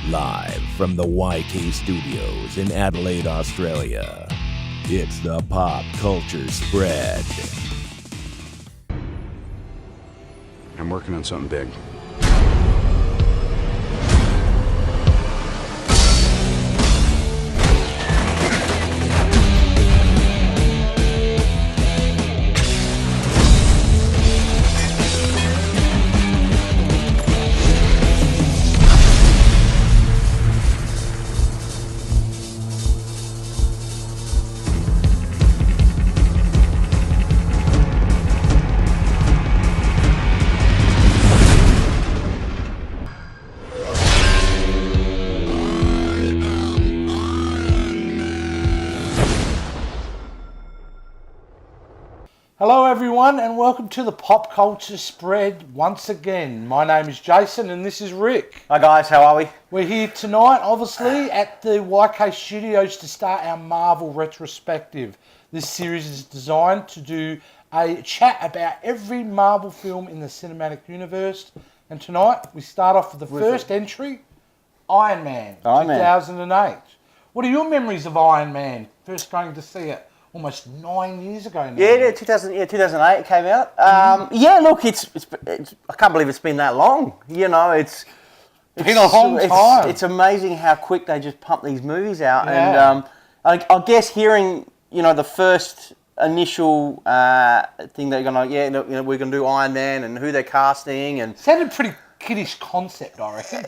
Live from the YK Studios in Adelaide, Australia, it's the Pop Culture Spread. I'm working on something big. Hello everyone and welcome to the Pop Culture Spread once again. My name is Jason and this is Rick. Hi guys, how are we? We're here tonight obviously at the YK Studios to start our Marvel retrospective. This series is designed to do a chat about every Marvel film in the cinematic universe. And tonight we start off with the first entry, Iron Man, 2008. What are your memories of Iron Man? First going to see it. Almost 9 years ago now. Yeah, 2008 it came out. Yeah, look, it's I can't believe it's been that long. You know, it's been a long time. It's amazing how quick they just pump these movies out. Yeah. And I guess hearing, you know, the first initial thing they're gonna, we're gonna do Iron Man and who they're casting and sounded pretty kiddish concept, I reckon.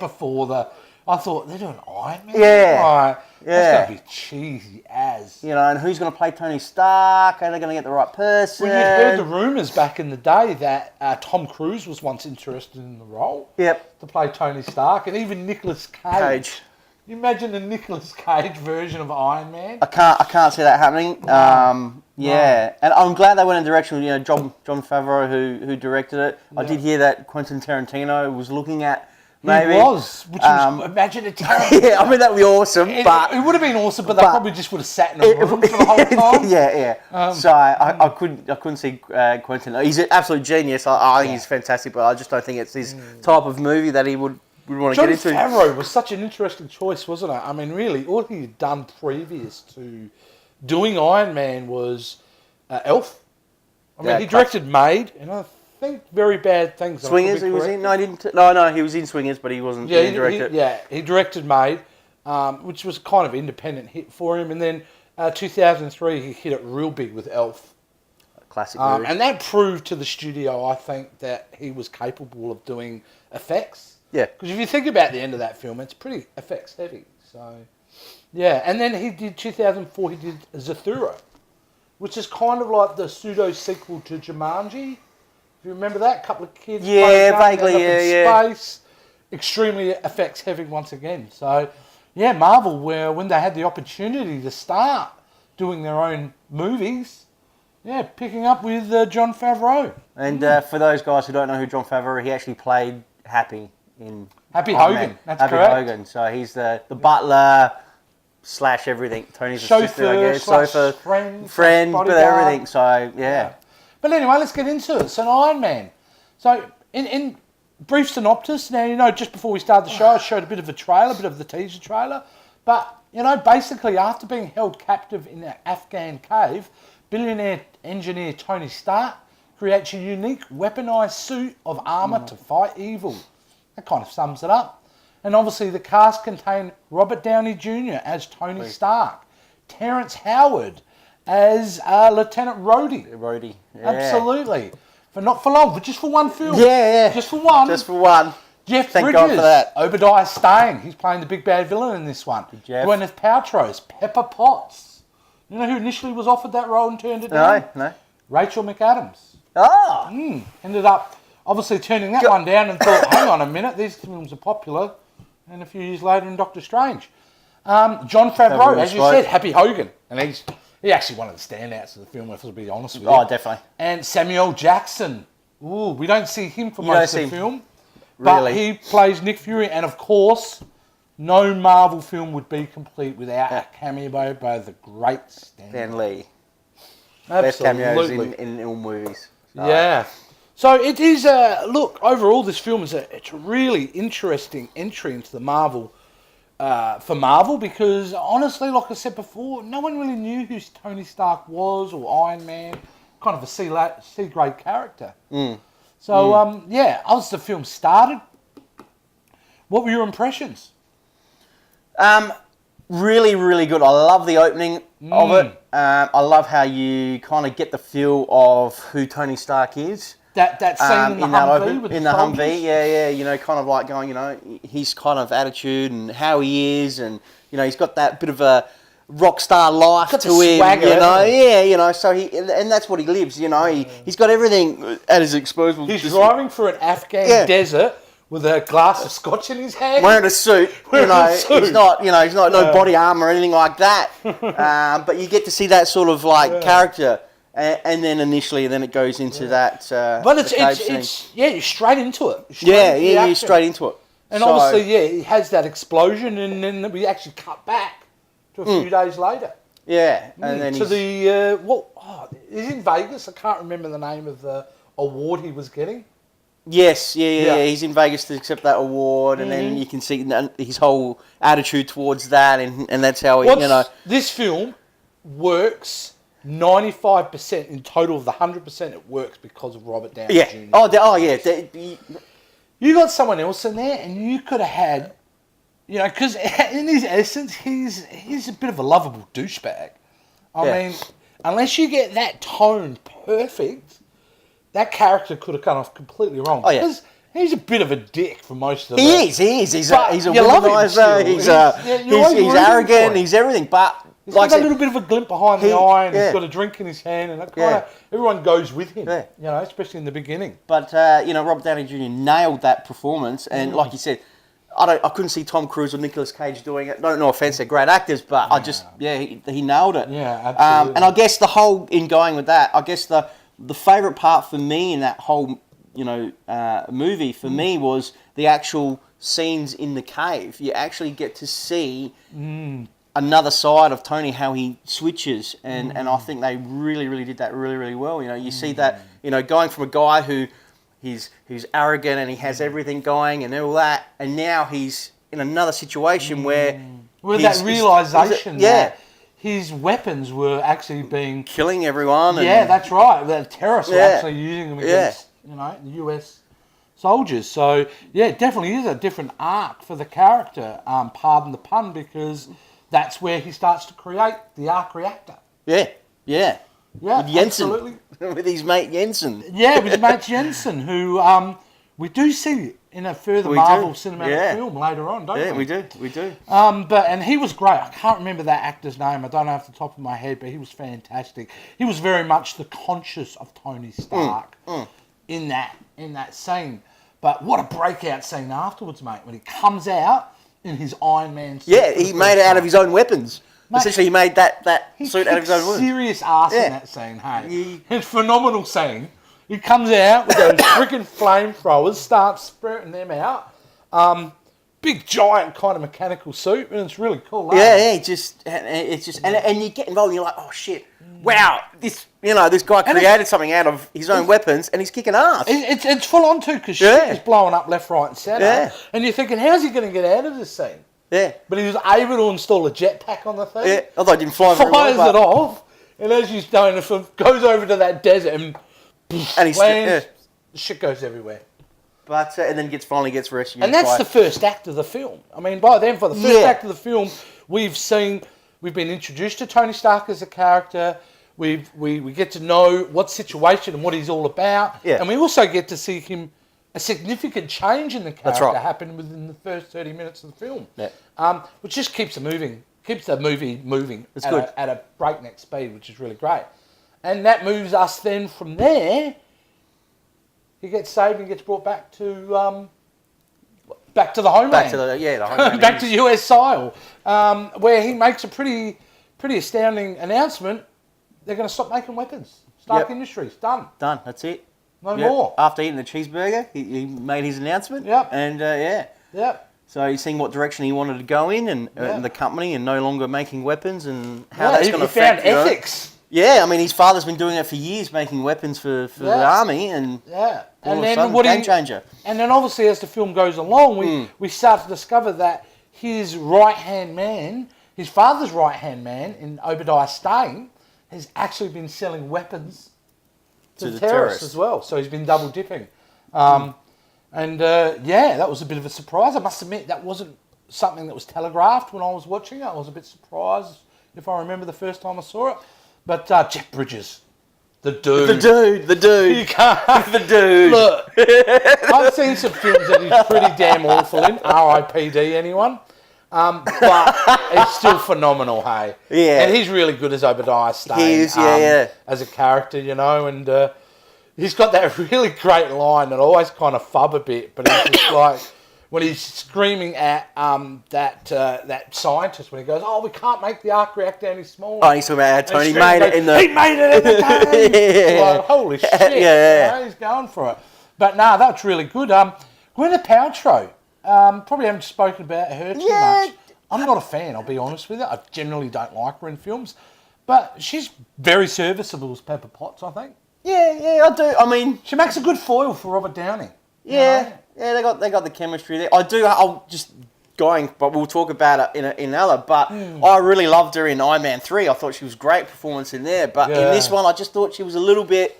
I thought they're doing Iron Man. Yeah. Right. Yeah. That's gonna be cheesy as. You know, and who's going to play Tony Stark? Are they going to get the right person? Well, you'd heard the rumours back in the day that Tom Cruise was once interested in the role. Yep. To play Tony Stark, and even Nicolas Cage. You imagine the Nicolas Cage version of Iron Man? I can't see that happening. Yeah, and I'm glad they went in the direction. You know, John Favreau who directed it. Yeah. I did hear that Quentin Tarantino was looking at. Maybe. He was, which was, imagine a Tarantino. Yeah, I mean, that would be awesome, It would have been awesome, but they probably just would have sat in a room for the whole time. Yeah. So I couldn't see Quentin. He's an absolute genius. I think he's fantastic, but I just don't think it's his type of movie that he would want to get into. John Favreau was such an interesting choice, wasn't it? I mean, really, all he had done previous to doing Iron Man was Elf. I mean, he directed Maid, and I think very bad things. Swingers, he was in. No, he didn't. No, he was in Swingers, but he wasn't. Yeah, he directed. He directed Maid, which was kind of independent hit for him, and then 2003 he hit it real big with Elf. Classic movie. And that proved to the studio, I think, that he was capable of doing effects. Yeah. Because if you think about the end of that film, it's pretty effects heavy. So, yeah, and then he did 2004. He did Zathura, which is kind of like the pseudo sequel to Jumanji. Do you remember that? A couple of kids vaguely, in space. Extremely effects heavy once again. So, yeah, Marvel, when they had the opportunity to start doing their own movies, picking up with Jon Favreau. And for those guys who don't know who Jon Favreau, he actually played Happy in Happy Iron Hogan. Man. That's Happy correct. Hogan. So he's the butler / everything. Tony's assistant, I guess. Chauffeur, friend, but everything. So, yeah. But anyway, let's get into it. So, Iron Man. So, in brief synopsis, now, you know, just before we started the show, I showed a bit of a trailer, a bit of the teaser trailer. But, you know, basically, after being held captive in an Afghan cave, billionaire engineer Tony Stark creates a unique weaponized suit of armor to fight evil. That kind of sums it up. And obviously, the cast contained Robert Downey Jr. as Tony Stark, Terrence Howard as Lieutenant Rhodey. Rhodey, yeah. Absolutely. Not for long, but just for one film. Yeah. Just for one. Just for one. Jeff Thank Bridges, God for that. Obadiah Stane. He's playing the big bad villain in this one. Jeff. Gwyneth Paltrow's Pepper Potts. You know who initially was offered that role and turned it down? No. Rachel McAdams. Oh. Ended up obviously turning that one down and thought, hang on a minute, these films are popular. And a few years later in Doctor Strange. Jon Favreau, as you said, Happy Hogan. And he's actually one of the standouts of the film, if I'll be honest with you. Oh, definitely. And Samuel Jackson. Ooh, we don't see him for most of the film. Really? But he plays Nick Fury. And of course, no Marvel film would be complete without a cameo by the great Stan Lee. Absolutely. Best cameos in all movies. So. Yeah. So it is, look, overall this film is it's a really interesting entry into the Marvel for Marvel, because honestly, like I said before, no one really knew who Tony Stark was or Iron Man. Kind of a C grade character. So as the film started, what were your impressions? Really, really good. I love the opening of it. I love how you kind of get the feel of who Tony Stark is. That scene in the Humvee with in the the soldiers? Humvee, yeah, you know, kind of like going, you know, his kind of attitude and how he is, and you know, he's got that bit of a rock star life got to the him, swagger, you know, hasn't he? yeah, you know, so and that's what he lives, you know, he's got everything at his disposal. He's driving through an Afghan desert with a glass of scotch in his hand. Wearing a suit, you know, he's not no body armor or anything like that, but you get to see that sort of like character. And then then it goes into that. But it's you're straight into it. You're straight into it. And obviously, he has that explosion, and then we actually cut back to a few days later. Yeah, and then to he's in Vegas. I can't remember the name of the award he was getting. Yes, yeah. He's in Vegas to accept that award, and then you can see his whole attitude towards that, and that's how This film works 95% in total of the 100%. It works because of Robert Downey Jr. You got someone else in there, and you could have had, you know, because in his essence, he's a bit of a lovable douchebag. I mean, unless you get that tone perfect, that character could have come off completely wrong. Because he's a bit of a dick for most of it. He is. He's a womanizer. He's arrogant. He's everything. But he's got a little bit of a glint behind the eye, and he's got a drink in his hand, and everyone goes with him. You know, especially in the beginning. But Robert Downey Jr. nailed that performance, and like you said, I couldn't see Tom Cruise or Nicolas Cage doing it. No offense, they're great actors, but he nailed it. Yeah, absolutely. And I guess the whole in going with that, I guess the favourite part for me in that whole movie for me was the actual scenes in the cave. You actually get to see another side of Tony, how he switches, and I think they really did that really well. You know, you see that, you know, going from a guy who's arrogant and he has everything going and all that, and now he's in another situation where that realisation that his weapons were actually being killing everyone. That's right. The terrorists were actually using them against the US soldiers. So it definitely is a different arc for the character. Pardon the pun, because that's where he starts to create the arc reactor. Yeah, with Jensen, absolutely. With his mate Jensen. Yeah, with his mate Jensen, who we do see in a further Marvel cinematic film later on, don't we? Yeah, we do. And he was great. I can't remember that actor's name. I don't know off the top of my head, but he was fantastic. He was very much the conscious of Tony Stark in that scene. But what a breakout scene afterwards, mate, when he comes out in his Iron Man suit. Yeah, he made it out of his own weapons. Mate, essentially, he made that suit out of his own weapons. Serious ass in that scene, hey. It's a phenomenal scene. He comes out with those freaking flamethrowers, starts spurting them out. Big giant kind of mechanical suit, and it's really cool. It's just and you get involved, and you're like, oh shit, wow, this guy created something out of his own weapons, and he's kicking ass. It's full on too, because shit is blowing up left, right, and centre, and you're thinking, how's he going to get out of this scene? Yeah, but he was able to install a jetpack on the thing. Yeah, although it didn't fly very well. Fires it off, and as he's doing it, goes over to that desert and he lands. Shit goes everywhere. But and then finally gets rescued. And that's the first act of the film. I mean, by then, for the first act of the film, we've been introduced to Tony Stark as a character. We get to know what situation and what he's all about. Yeah. And we also get to see a significant change in the character happen within the first 30 minutes of the film. Yeah. Which just keeps the movie moving at a breakneck speed, which is really great. And that moves us then from there. He gets saved and gets brought back to the homeland. Back to the homeland. Back to US soil, where he makes a pretty astounding announcement. They're going to stop making weapons. Stark Industries, done. Done, that's it. No more. After eating the cheeseburger, he made his announcement. Yep. And so he's seeing what direction he wanted to go in, and the company, and no longer making weapons, and how that's going to affect ethics. Yeah, I mean, his father's been doing it for years, making weapons for the army, and and then game changer. And then obviously, as the film goes along, we start to discover that his right-hand man, his father's right-hand man in Obadiah Stane, has actually been selling weapons to the terrorists as well. So he's been double dipping. Yeah, that was a bit of a surprise. I must admit that wasn't something that was telegraphed when I was watching it. I was a bit surprised, if I remember the first time I saw it. But Jeff Bridges, the dude. You can't. The dude. Look, I've seen some films that he's pretty damn awful in. R.I.P.D. anyone. But he's still phenomenal, hey? Yeah. And he's really good as Obadiah Stane. He is, yeah. As a character, you know, and he's got that really great line that I always kind of fub a bit, but it's just like when he's screaming at that scientist when he goes, "Oh, we can't make the arc reactor any smaller." Oh, he's talking about how Tony made it in the... He made it in the game! Yeah. Like, holy shit. Yeah. You know, he's going for it. But no, that's really good. Gwyneth Paltrow. Probably haven't spoken about her too much. I'm not a fan, I'll be honest with you. I generally don't like her in films. But she's very serviceable as Pepper Potts, I think. Yeah, I do. I mean... She makes a good foil for Robert Downey. Yeah, You know? yeah, they got the chemistry there. I'll just going, but we'll talk about it in another. But I really loved her in Iron Man 3. I thought she was great performance in there. But in this one, I just thought she was a little bit...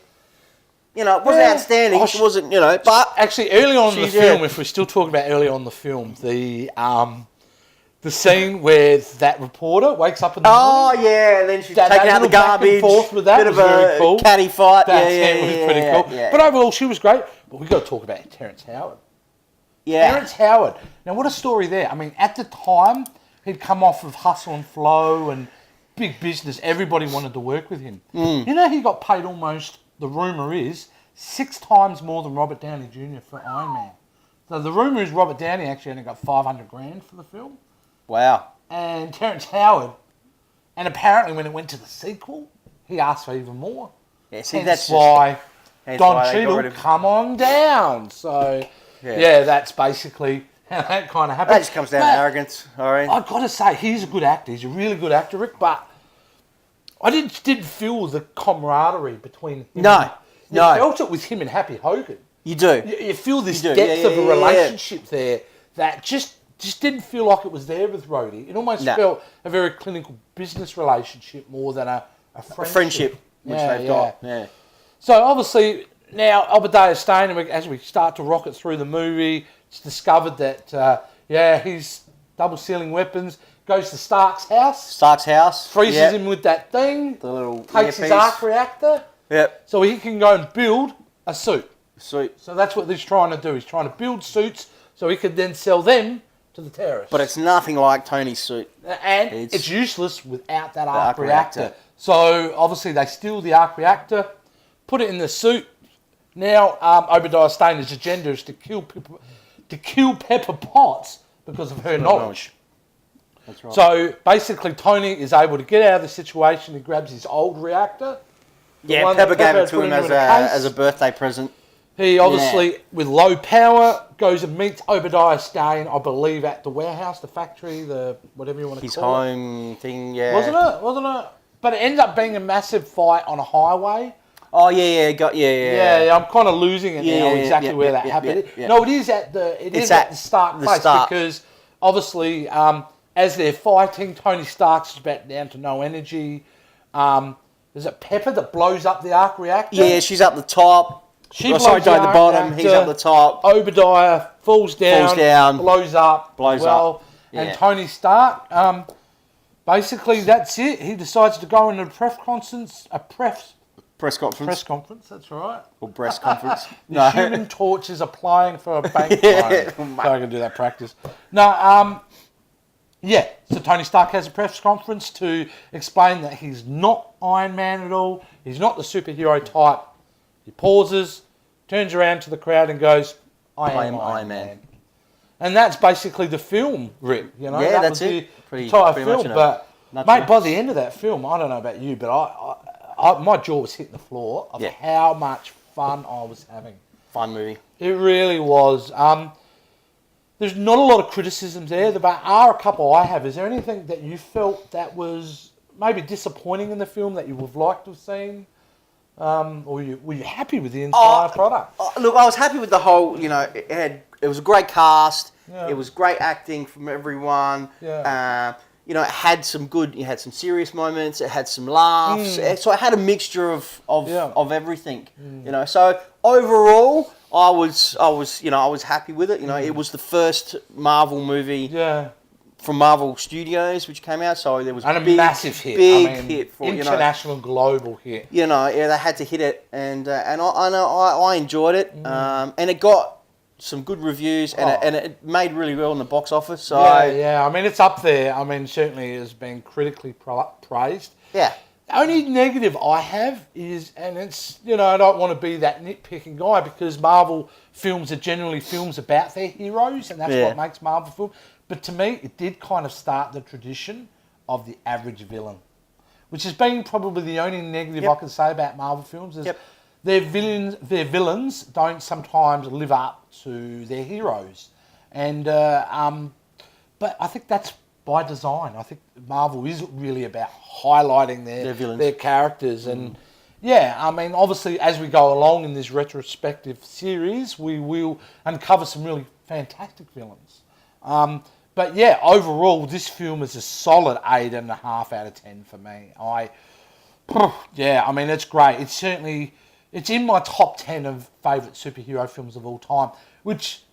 You know, it wasn't outstanding. She wasn't, you know, but... Actually, early on in the film, if we're still talking about early on in the film, the scene where that reporter wakes up in the morning. Oh, yeah, and then she's taking out the garbage. Back and forth with that bit of very a cool. catty fight. That was pretty cool. Yeah. But overall, she was great. But we've got to talk about Terrence Howard. Yeah. Terrence Howard. Now, what a story there. I mean, at the time, he'd come off of Hustle and Flow and big business. Everybody wanted to work with him. You know, he got paid almost, the rumour is, 6 times more than Robert Downey Jr. for Iron Man. So the rumour is Robert Downey actually only got $500,000 for the film. Wow. And Terrence Howard, and apparently when it went to the sequel, he asked for even more. Yeah, see, Hence why Don Don Cheadle, come on down. So, yeah, that's basically how that kind of happened. That just comes down to arrogance, all right? I've got to say, he's a good actor. He's a really good actor, Rick, but I didn't feel the camaraderie between him. No. You felt it with him and Happy Hogan. You do. You feel this depth of a relationship there that just didn't feel like it was there with Rhodey. It almost felt a very clinical business relationship more than a friendship. Which they've got. Yeah. So obviously now Obadiah Stane, as we start to rocket through the movie, it's discovered that he's double sealing weapons. Goes to Stark's house. Freezes him with that thing. The little takes his arc reactor. Yep. So he can go and build a suit. So that's what he's trying to do. He's trying to build suits so he could then sell them to the terrorists. But it's nothing like Tony's suit. And it's useless without that arc reactor. So obviously they steal the arc reactor, put it in the suit. Now Obadiah Stane's agenda is to kill Pepper Potts because of her knowledge. That's right. So basically Tony is able to get out of the situation. He grabs his old reactor. Yeah, Pepper gave it to him as a birthday present. He obviously, with low power, goes and meets Obadiah Stane, I believe, at the warehouse, the factory, the whatever you want to call it. His home thing, yeah. Wasn't it? But it ends up being a massive fight on a highway. Oh, yeah. I'm kind of losing it now exactly where that happened. No, it is at the Stark place because obviously as they're fighting, Tony Stark's about down to no energy. Is it Pepper that blows up the arc reactor? Yeah, she's up the top. She blows up the bottom. He's up the top. Obadiah falls down. Blows up. And Tony Stark, basically that's it. He decides to go into a press conference. Press conference, that's right. Or breast conference. The Human Torch is applying for a bank loan. So I can do that practice. No, so Tony Stark has a press conference to explain that he's not Iron Man at all. He's not the superhero type. He pauses, turns around to the crowd and goes, I am Iron Man. And that's basically the film, Rick. You know, yeah, that's it. The entire film. But, mate, by the end of that film, I don't know about you, but I my jaw was hitting the floor of how much fun I was having. Fun movie. It really was. There's not a lot of criticisms there. There are a couple I have. Is there anything that you felt that was maybe disappointing in the film that you would have liked to have seen? Or were you happy with the entire product? Look, I was happy with the whole, it had a great cast. Yeah. It was great acting from everyone. Yeah. You know, it had some serious moments. It had some laughs. So it had a mixture of everything. You know, so overall, I was happy with it. You know, it was the first Marvel movie from Marvel Studios which came out. So there was a massive hit, hit for international, global hit. You know, yeah, they had to hit it, and I enjoyed it, and it got some good reviews, and it made really well in the box office. So yeah, I mean, it's up there. I mean, certainly it has been critically praised. Yeah. The only negative I have is, and it's, you know, I don't want to be that nitpicking guy because Marvel films are generally films about their heroes, and that's what makes Marvel film. But to me, it did kind of start the tradition of the average villain, which has been probably the only negative I can say about Marvel films is their villains don't sometimes live up to their heroes, and but I think that's by design. I think Marvel is really about highlighting their characters, and I mean, obviously as we go along in this retrospective series, we will uncover some really fantastic villains. But yeah, overall, this film is a solid 8.5 out of 10 for me. I mean, it's great. It's in my top 10 of favourite superhero films of all time, which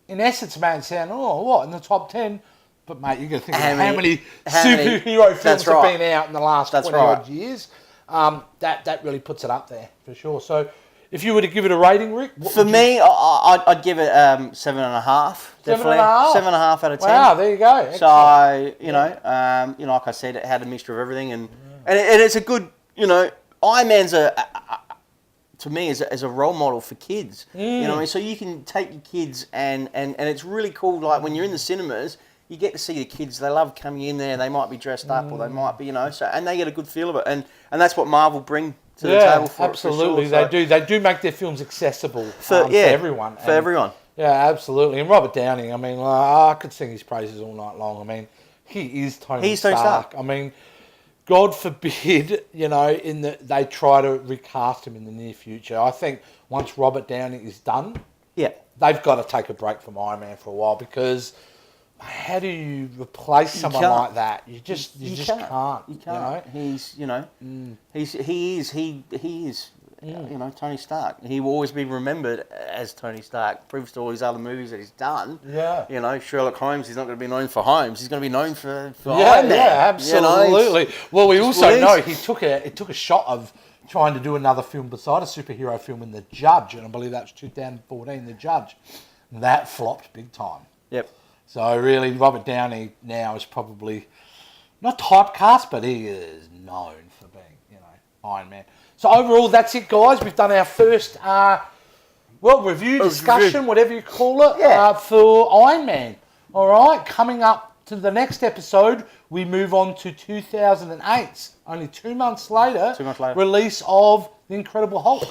in essence may sound, in the top 10? But mate, you've got to think about how many superhero films have been out in the last 20 odd years. That really puts it up there, for sure. So if you were to give it a rating, Rick? For me, I'd give it 7.5. Definitely 7.5 out of 10. Wow, there you go. Excellent. So you know, like I said, it had a mixture of everything, and it's a good, you know, Iron Man's to me as a role model for kids. You know what I mean? So you can take your kids, and it's really cool. Like when you're in the cinemas, you get to see the kids. They love coming in there. They might be dressed up, or they might be, you know. So and they get a good feel of it, and that's what Marvel bring to the table for absolutely. It, for sure. They do make their films accessible for everyone. For everyone. Yeah, absolutely. And Robert Downey, I mean, I could sing his praises all night long. I mean, he is Tony Stark. I mean, God forbid, you know, they try to recast him in the near future. I think once Robert Downey is done, they've got to take a break from Iron Man for a while, because how do you replace someone like that? You just can't. You can't. You know? He's, you know, he is. You know, Tony Stark. He will always be remembered as Tony Stark. Proves to all his other movies that he's done. Yeah. You know, Sherlock Holmes, he's not going to be known for Holmes. He's going to be known for Iron Man. Yeah, absolutely. You know, well, we also know he took a shot of trying to do another film beside a superhero film in The Judge, and I believe that was 2014, The Judge. And that flopped big time. Yep. So really, Robert Downey now is probably not typecast, but he is known for being, you know, Iron Man. So overall, that's it, guys. We've done our first, review, discussion, whatever you call it, for Iron Man. All right, coming up to the next episode, we move on to 2008, only 2 months later, release of The Incredible Hulk.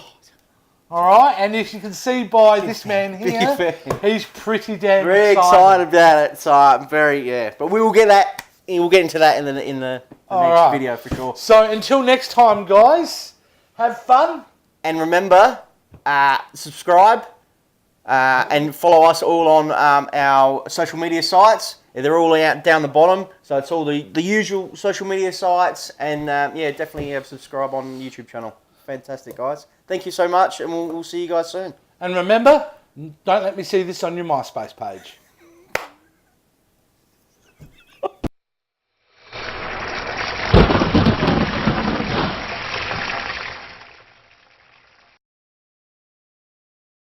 All right, and if you can see by this man here, he's pretty damn excited about it. So I'm but we will get that. We'll get into that in the next video for sure. So until next time, guys. Have fun. And remember, subscribe and follow us all on our social media sites. They're all out down the bottom. So it's all the usual social media sites. And definitely subscribe on the YouTube channel. Fantastic, guys. Thank you so much. And we'll see you guys soon. And remember, don't let me see this on your MySpace page.